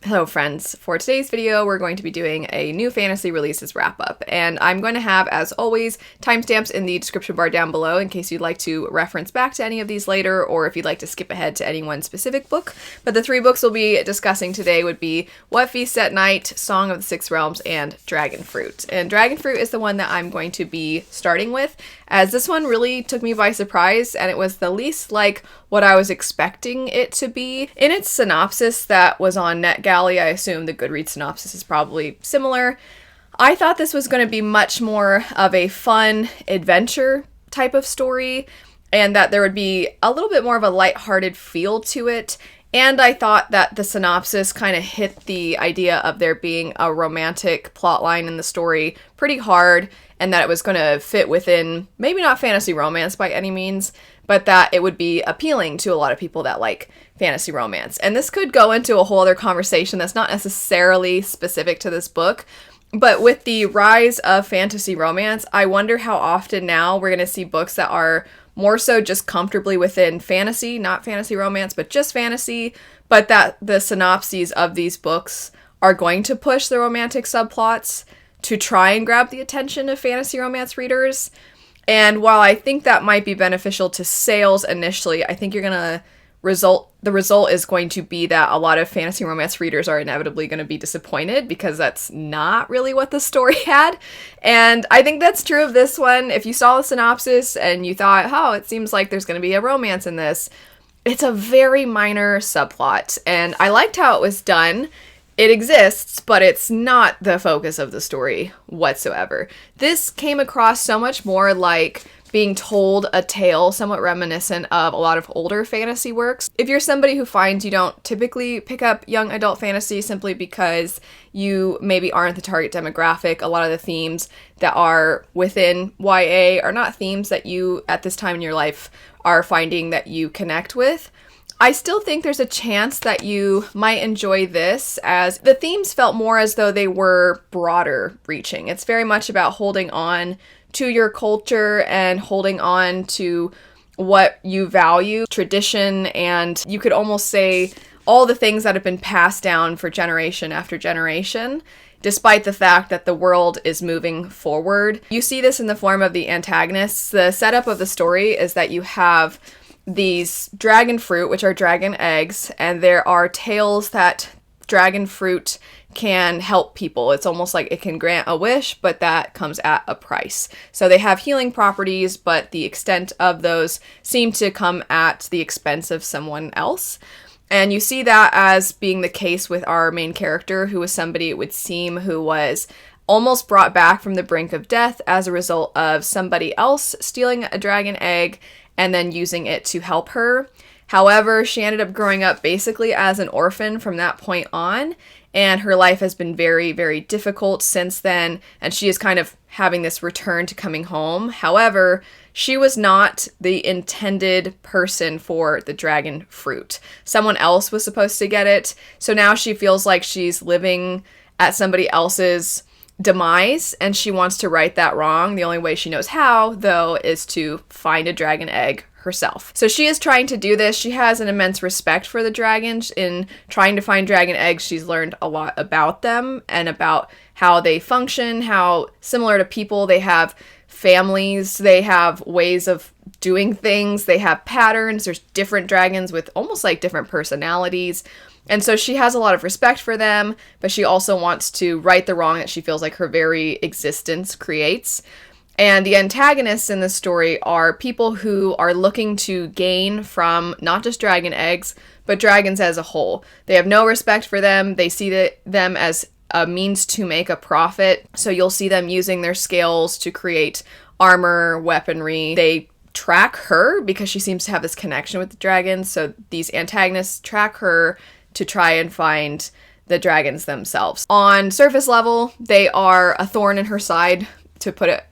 Hello friends, for today's video we're going to be doing a new fantasy releases wrap up, and I'm going to have, as always, timestamps in the description bar down below in case you'd like to reference back to any of these later, or if you'd like to skip ahead to any one specific book. But the three books we'll be discussing today would be What Feasts at Night, Song of the Six Realms, and Dragonfruit. And Dragonfruit is the one that I'm going to be starting with, as this one really took me by surprise, and it was the least like what I was expecting it to be. In its synopsis that was on NetGalley, I assume the Goodreads synopsis is probably similar, I thought this was going to be much more of a fun adventure type of story, and that there would be a little bit more of a lighthearted feel to it. And I thought that the synopsis kind of hit the idea of there being a romantic plotline in the story pretty hard, and that it was going to fit within, maybe not fantasy romance by any means, but that it would be appealing to a lot of people that like fantasy romance. And this could go into a whole other conversation that's not necessarily specific to this book, but with the rise of fantasy romance, I wonder how often now we're going to see books that are more so just comfortably within fantasy, not fantasy romance, but just fantasy, but that the synopses of these books are going to push the romantic subplots to try and grab the attention of fantasy romance readers. And while I think that might be beneficial to sales initially, I think the result is going to be that a lot of fantasy romance readers are inevitably going to be disappointed, because that's not really what the story had. And I think that's true of this one. If you saw the synopsis and you thought, oh, it seems like there's going to be a romance in this, it's a very minor subplot. And I liked how it was done. It exists, but it's not the focus of the story whatsoever. This came across so much more like being told a tale somewhat reminiscent of a lot of older fantasy works. If you're somebody who finds you don't typically pick up young adult fantasy simply because you maybe aren't the target demographic, a lot of the themes that are within YA are not themes that you, at this time in your life, are finding that you connect with. I still think there's a chance that you might enjoy this, as the themes felt more as though they were broader reaching. It's very much about holding on to your culture and holding on to what you value, tradition, and you could almost say all the things that have been passed down for generation after generation, despite the fact that the world is moving forward. You see this in the form of the antagonists. The setup of the story is that you have these dragon fruit, which are dragon eggs, and there are tales that dragon fruit can help people. It's almost like it can grant a wish, but that comes at a price. So they have healing properties, but the extent of those seem to come at the expense of someone else. And you see that as being the case with our main character, who was somebody, it would seem, who was almost brought back from the brink of death as a result of somebody else stealing a dragon egg and then using it to help her. However, she ended up growing up basically as an orphan from that point on, and her life has been very, very difficult since then, and she is kind of having this return to coming home. However, she was not the intended person for the dragon fruit. Someone else was supposed to get it, so now she feels like she's living at somebody else's demise, and she wants to right that wrong. The only way she knows how, though, is to find a dragon egg herself. So she is trying to do this. She has an immense respect for the dragons. In trying to find dragon eggs, she's learned a lot about them and about how they function, how similar to people, they have families, they have ways of doing things, they have patterns. There's different dragons with almost like different personalities. And so she has a lot of respect for them, but she also wants to right the wrong that she feels like her very existence creates. And the antagonists in this story are people who are looking to gain from not just dragon eggs, but dragons as a whole. They have no respect for them. They see them as a means to make a profit. So you'll see them using their scales to create armor, weaponry. They track her because she seems to have this connection with the dragons. So these antagonists track her to try and find the dragons themselves. On surface level, they are a thorn in her side, to put it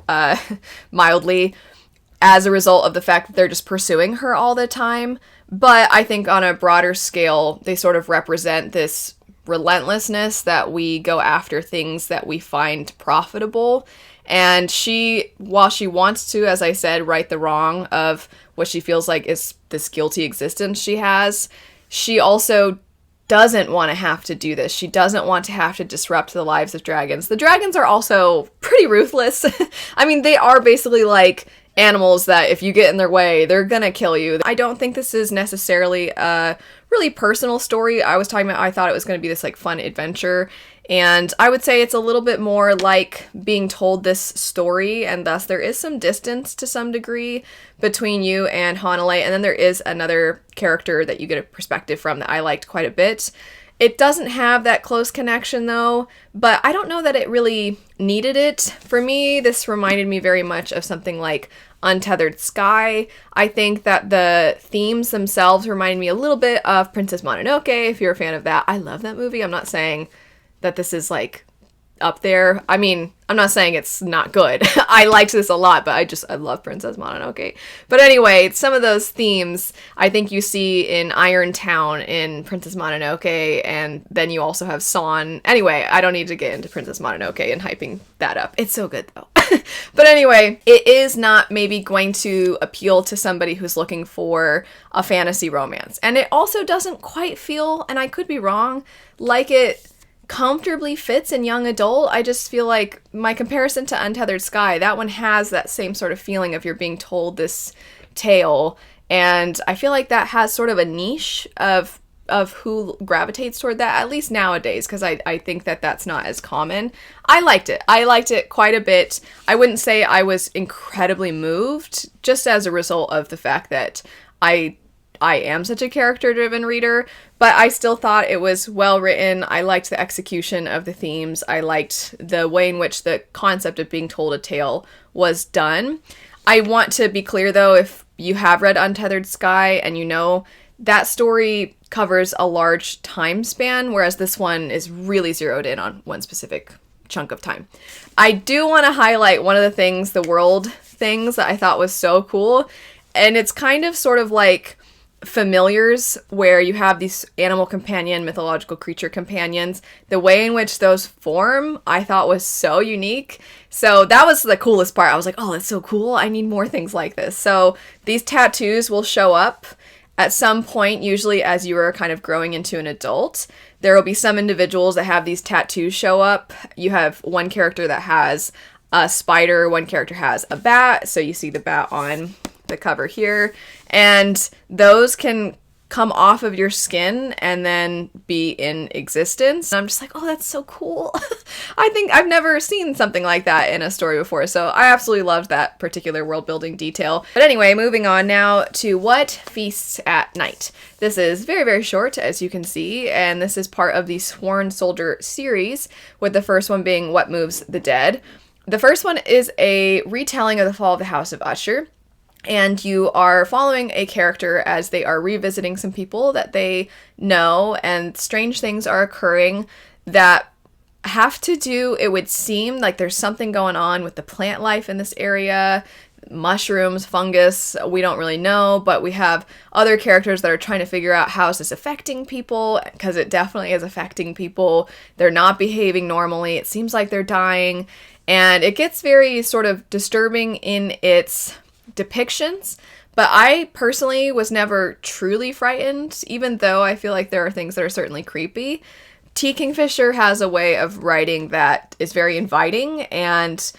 mildly, as a result of the fact that they're just pursuing her all the time. But I think on a broader scale, they sort of represent this relentlessness that we go after things that we find profitable. And she, while she wants to, as I said, right the wrong of what she feels like is this guilty existence she has, she also doesn't want to have to do this. She doesn't want to have to disrupt the lives of dragons. The dragons are also pretty ruthless. I mean, they are basically like animals that if you get in their way, they're gonna kill you. I don't think this is necessarily a really personal story. I was talking about, I thought it was gonna be this like fun adventure, and I would say it's a little bit more like being told this story, and thus there is some distance to some degree between you and Hanalei, and then there is another character that you get a perspective from that I liked quite a bit. It doesn't have that close connection though, but I don't know that it really needed it. For me, this reminded me very much of something like Untethered Sky. I think that the themes themselves reminded me a little bit of Princess Mononoke, if you're a fan of that. I love that movie. I'm not saying that this is like up there. I mean, I'm not saying it's not good. I liked this a lot, but I love Princess Mononoke. But anyway, some of those themes I think you see in Iron Town in Princess Mononoke, and then you also have Son. Anyway, I don't need to get into Princess Mononoke and hyping that up. It's so good though. But anyway, it is not maybe going to appeal to somebody who's looking for a fantasy romance. And it also doesn't quite feel, and I could be wrong, like it comfortably fits in young adult. I just feel like my comparison to Untethered Sky, that one has that same sort of feeling of you're being told this tale, and I feel like that has sort of a niche of who gravitates toward that, at least nowadays, because I think that that's not as common. I liked it quite a bit. I wouldn't say I was incredibly moved, just as a result of the fact that I am such a character-driven reader, but I still thought it was well written. I liked the execution of the themes. I liked the way in which the concept of being told a tale was done. I want to be clear, though, if you have read Untethered Sky and you know that story covers a large time span, whereas this one is really zeroed in on one specific chunk of time. I do want to highlight one of the things, the world things, that I thought was so cool, and it's kind of sort of like familiars, where you have these animal companion, mythological creature companions. The way in which those form, I thought was so unique. So that was the coolest part. I was like, oh, that's so cool. I need more things like this. So these tattoos will show up at some point, usually as you are kind of growing into an adult. There will be some individuals that have these tattoos show up. You have one character that has a spider, one character has a bat. So you see the bat on the cover here, and those can come off of your skin and then be in existence. And I'm just like, oh, that's so cool. I think I've never seen something like that in a story before, so I absolutely loved that particular world building detail. But anyway, moving on now to What Feasts at Night. This is very, very short, as you can see, and this is part of the Sworn Soldier series, with the first one being What Moves the Dead. The first one is a retelling of the fall of the House of Usher, and you are following a character as they are revisiting some people that they know, and strange things are occurring that have to do, it would seem like there's something going on with the plant life in this area, mushrooms, fungus, we don't really know, but we have other characters that are trying to figure out how is this affecting people, because it definitely is affecting people. They're not behaving normally, it seems like they're dying, and it gets very sort of disturbing in its depictions, but I personally was never truly frightened, even though I feel like there are things that are certainly creepy. T. Kingfisher has a way of writing that is very inviting, and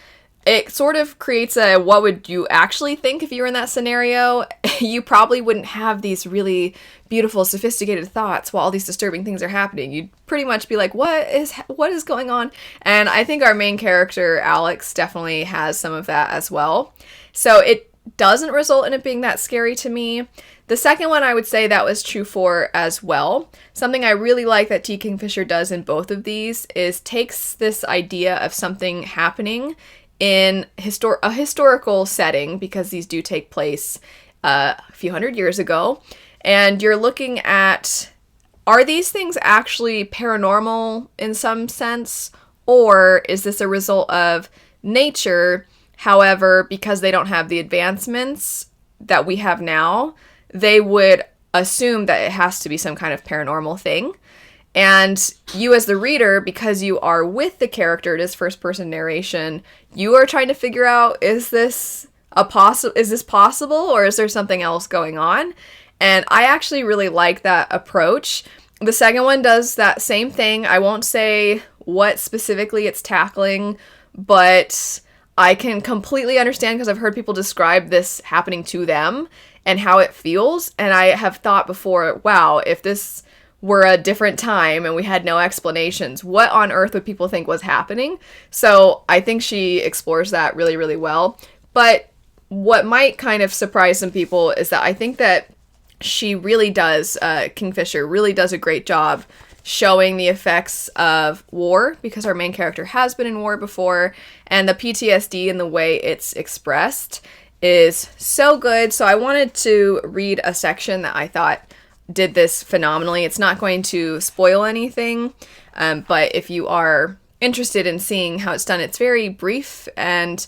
it sort of creates a, what would you actually think if you were in that scenario? You probably wouldn't have these really beautiful, sophisticated thoughts while all these disturbing things are happening. You'd pretty much be like, what is going on? And I think our main character, Alex, definitely has some of that as well. So it doesn't result in it being that scary to me. The second one, I would say that was true for as well. Something I really like that T. Kingfisher does in both of these is takes this idea of something happening in a historical setting, because these do take place a few hundred years ago, and you're looking at, are these things actually paranormal in some sense, or is this a result of nature? However, because they don't have the advancements that we have now, they would assume that it has to be some kind of paranormal thing. And you as the reader, because you are with the character, it is first-person narration, you are trying to figure out, is this possible, or is there something else going on? And I actually really like that approach. The second one does that same thing. I won't say what specifically it's tackling, but I can completely understand because I've heard people describe this happening to them and how it feels. And I have thought before, wow, if this were a different time and we had no explanations, what on earth would people think was happening? So I think she explores that really, really well. But what might kind of surprise some people is that I think that she really does, Kingfisher really does a great job showing the effects of war, because our main character has been in war before, and the PTSD and the way it's expressed is so good. So I wanted to read a section that I thought did this phenomenally. It's not going to spoil anything, but if you are interested in seeing how it's done, it's very brief and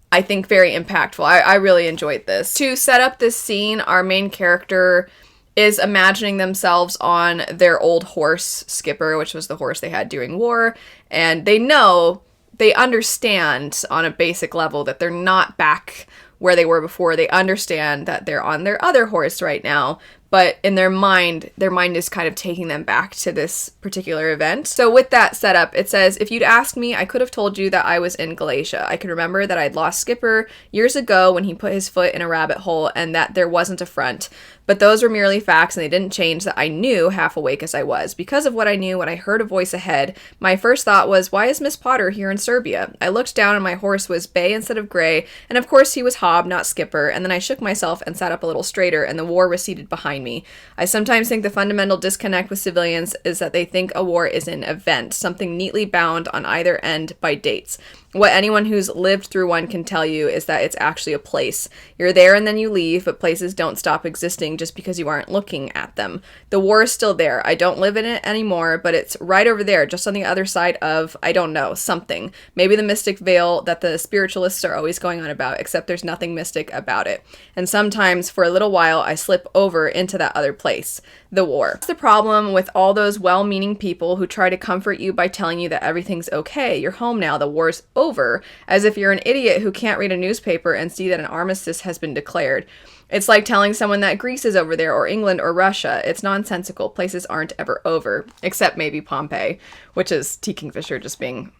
I think very impactful. I really enjoyed this. To set up this scene, our main character is imagining themselves on their old horse, Skipper, which was the horse they had during war, and they understand on a basic level that they're not back where they were before. They understand that they're on their other horse right now, but in their mind is kind of taking them back to this particular event. So with that setup, it says, if you'd asked me, I could have told you that I was in Galatia. I could remember that I'd lost Skipper years ago when he put his foot in a rabbit hole and that there wasn't a front. But those were merely facts and they didn't change that I knew, half awake as I was. Because of what I knew, when I heard a voice ahead, my first thought was, why is Miss Potter here in Serbia? I looked down and my horse was bay instead of gray, and of course he was Hob, not Skipper, and then I shook myself and sat up a little straighter and the war receded behind me. I sometimes think the fundamental disconnect with civilians is that they think a war is an event, something neatly bound on either end by dates. What anyone who's lived through one can tell you is that it's actually a place. You're there and then you leave, but places don't stop existing just because you aren't looking at them. The war is still there. I don't live in it anymore, but it's right over there, just on the other side of, I don't know, something. Maybe the mystic veil that the spiritualists are always going on about, except there's nothing mystic about it. And sometimes, for a little while, I slip over into that other place, the war. That's the problem with all those well-meaning people who try to comfort you by telling you that everything's okay. You're home now. The war's over, as if you're an idiot who can't read a newspaper and see that an armistice has been declared. It's like telling someone that Greece is over there, or England, or Russia. It's nonsensical. Places aren't ever over, except maybe Pompeii, which is T. Kingfisher just being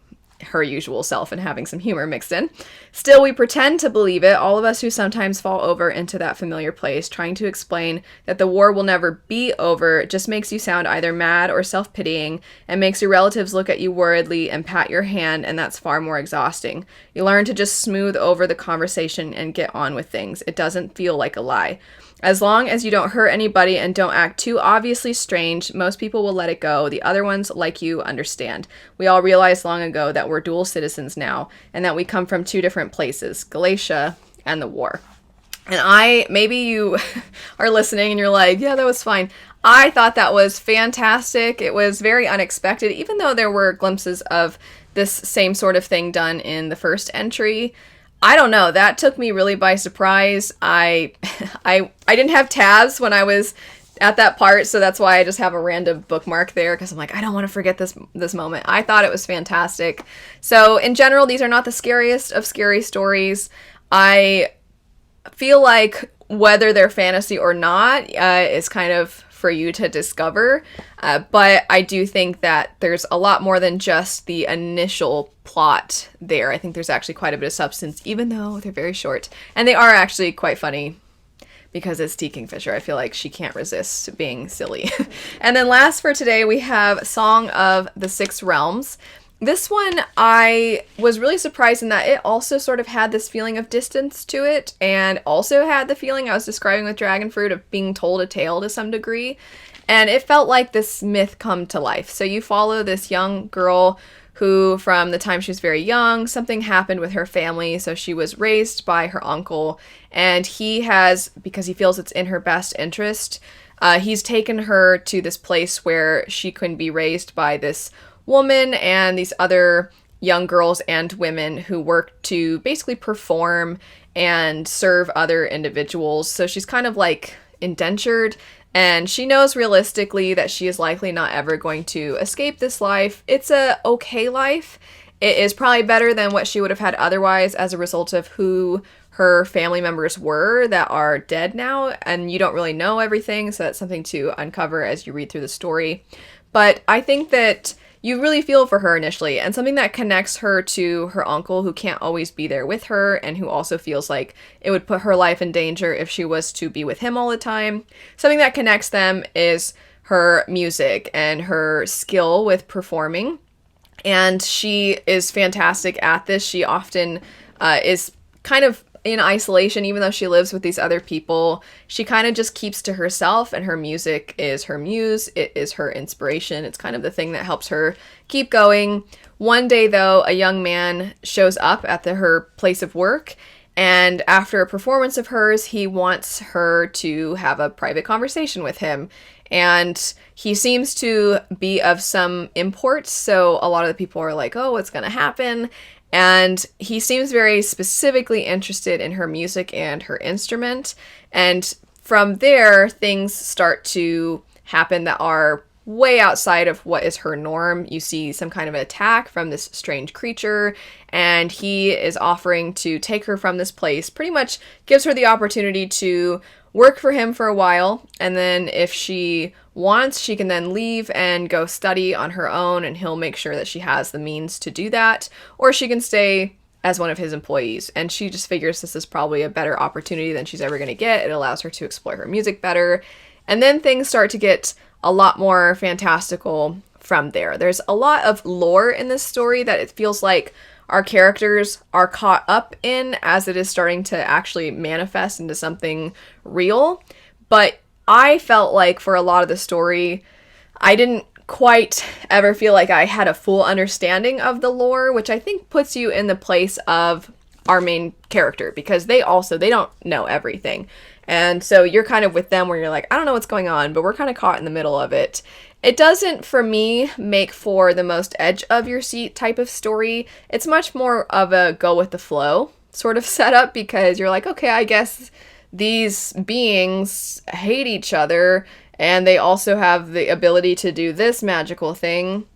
her usual self and having some humor mixed in. Still, we pretend to believe it, all of us who sometimes fall over into that familiar place. Trying to explain that the war will never be over just makes you sound either mad or self-pitying, and makes your relatives look at you worriedly and pat your hand, and that's far more exhausting. You learn to just smooth over the conversation and get on with things. It doesn't feel like a lie. As long as you don't hurt anybody and don't act too obviously strange, most people will let it go. The other ones, like you, understand. We all realized long ago that we're dual citizens now, and that we come from two different places, Galatia and the war. And maybe you are listening and you're like, yeah, that was fine. I thought that was fantastic. It was very unexpected, even though there were glimpses of this same sort of thing done in the first entry. I don't know, that took me really by surprise. I didn't have tabs when I was at that part, so that's why I just have a random bookmark there, because I'm like, I don't want to forget this moment. I thought it was fantastic. So in general, these are not the scariest of scary stories. I feel like whether they're fantasy or not is kind of for you to discover, but I do think that there's a lot more than just the initial plot there. I think there's actually quite a bit of substance, even though they're very short, and they are actually quite funny because it's T. Kingfisher. I feel like she can't resist being silly. And then last for today, we have Song of the Six Realms. This one, I was really surprised in that it also sort of had this feeling of distance to it, and also had the feeling I was describing with Dragonfruit of being told a tale to some degree. And it felt like this myth come to life. So you follow this young girl who, from the time she was very young, something happened with her family, so she was raised by her uncle, and he has, because he feels it's in her best interest, he's taken her to this place where she can be raised by this woman and these other young girls and women who work to basically perform and serve other individuals. So she's kind of like indentured, and she knows realistically that she is likely not ever going to escape this life. It's a okay life. It is probably better than what she would have had otherwise as a result of who her family members were that are dead now, and you don't really know everything, so that's something to uncover as you read through the story. But I think that you really feel for her initially, and something that connects her to her uncle who can't always be there with her and who also feels like it would put her life in danger if she was to be with him all the time. Something that connects them is her music and her skill with performing. And she is fantastic at this. She often is kind of in isolation, even though she lives with these other people. She kind of just keeps to herself, and her music is her muse. It is her inspiration. It's kind of the thing that helps her keep going. One day, though, a young man shows up at her place of work, and after a performance of hers, he wants her to have a private conversation with him. And he seems to be of some import, so a lot of the people are like, oh, what's going to happen? And he seems very specifically interested in her music and her instrument. And from there, things start to happen that are way outside of what is her norm. You see some kind of an attack from this strange creature, and he is offering to take her from this place, pretty much gives her the opportunity to work for him for a while, and then if she wants, she can then leave and go study on her own, and he'll make sure that she has the means to do that, or she can stay as one of his employees. And she just figures this is probably a better opportunity than she's ever going to get. It allows her to explore her music better, and then things start to get a lot more fantastical from there. There's a lot of lore in this story that it feels like our characters are caught up in as it is starting to actually manifest into something real. But I felt like for a lot of the story, I didn't quite ever feel like I had a full understanding of the lore, which I think puts you in the place of our main character, because they don't know everything. And so you're kind of with them where you're like, I don't know what's going on, but we're kind of caught in the middle of it. It doesn't, for me, make for the most edge of your seat type of story. It's much more of a go with the flow sort of setup, because you're like, okay, I guess these beings hate each other and they also have the ability to do this magical thing.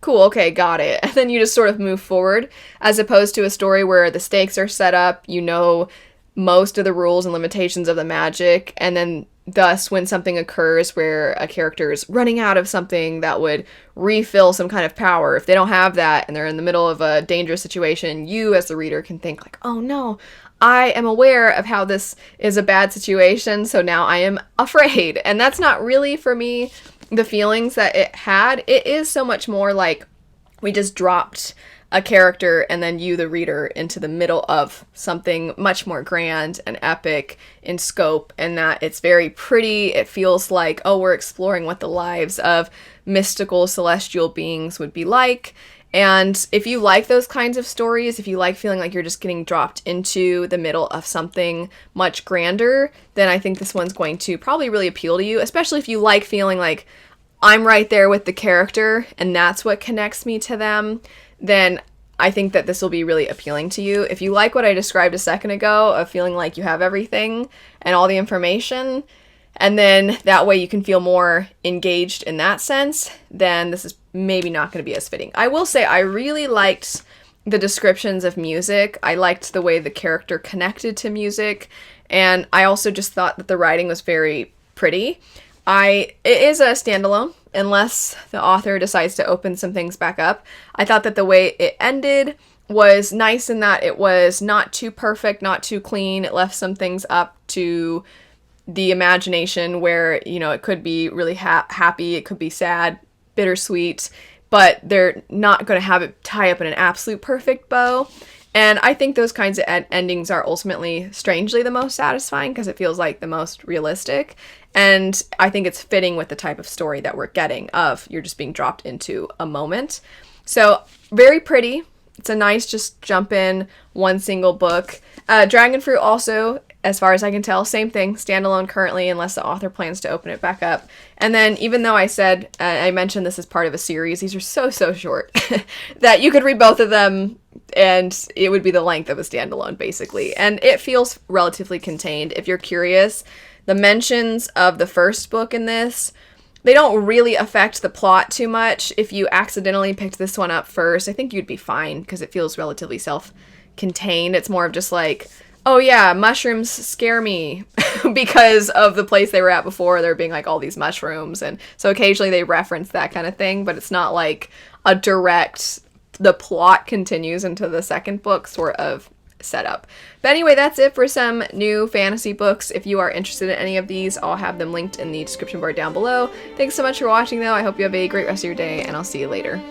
Cool, okay, got it. And then you just sort of move forward, as opposed to a story where the stakes are set up, you know most of the rules and limitations of the magic, and then thus when something occurs where a character is running out of something that would refill some kind of power, if they don't have that and they're in the middle of a dangerous situation, you as the reader can think like, oh no, I am aware of how this is a bad situation, so now I am afraid. And that's not really, for me, the feelings that it had. It is so much more like we just dropped a character and then you, the reader, into the middle of something much more grand and epic in scope, and that it's very pretty. It feels like, oh, we're exploring what the lives of mystical celestial beings would be like. And if you like those kinds of stories, if you like feeling like you're just getting dropped into the middle of something much grander, then I think this one's going to probably really appeal to you, especially if you like feeling like I'm right there with the character and that's what connects me to them. Then I think that this will be really appealing to you. If you like what I described a second ago of feeling like you have everything and all the information, and then that way you can feel more engaged in that sense, then this is maybe not going to be as fitting. I will say I really liked the descriptions of music. I liked the way the character connected to music, and I also just thought that the writing was very pretty. It is a standalone, unless the author decides to open some things back up. I thought that the way it ended was nice in that it was not too perfect, not too clean. It left some things up to the imagination where, you know, it could be really happy, it could be sad, bittersweet, but they're not going to have it tie up in an absolute perfect bow. And I think those kinds of endings are ultimately strangely the most satisfying, because it feels like the most realistic. And I think it's fitting with the type of story that we're getting of you're just being dropped into a moment. So very pretty. It's a nice just jump in one single book. Dragonfruit also, as far as I can tell, same thing, standalone currently, unless the author plans to open it back up. And then even though I said, I mentioned this as part of a series, these are so short that you could read both of them and it would be the length of a standalone basically. And it feels relatively contained. If you're curious, the mentions of the first book in this, they don't really affect the plot too much. If you accidentally picked this one up first, I think you'd be fine because it feels relatively self-contained. It's more of just like Oh yeah, mushrooms scare me because of the place they were at before. There being like all these mushrooms, and so occasionally they reference that kind of thing, but it's not like a direct, the plot continues into the second book sort of setup. But anyway, that's it for some new fantasy books. If you are interested in any of these, I'll have them linked in the description bar down below. Thanks so much for watching though. I hope you have a great rest of your day, and I'll see you later.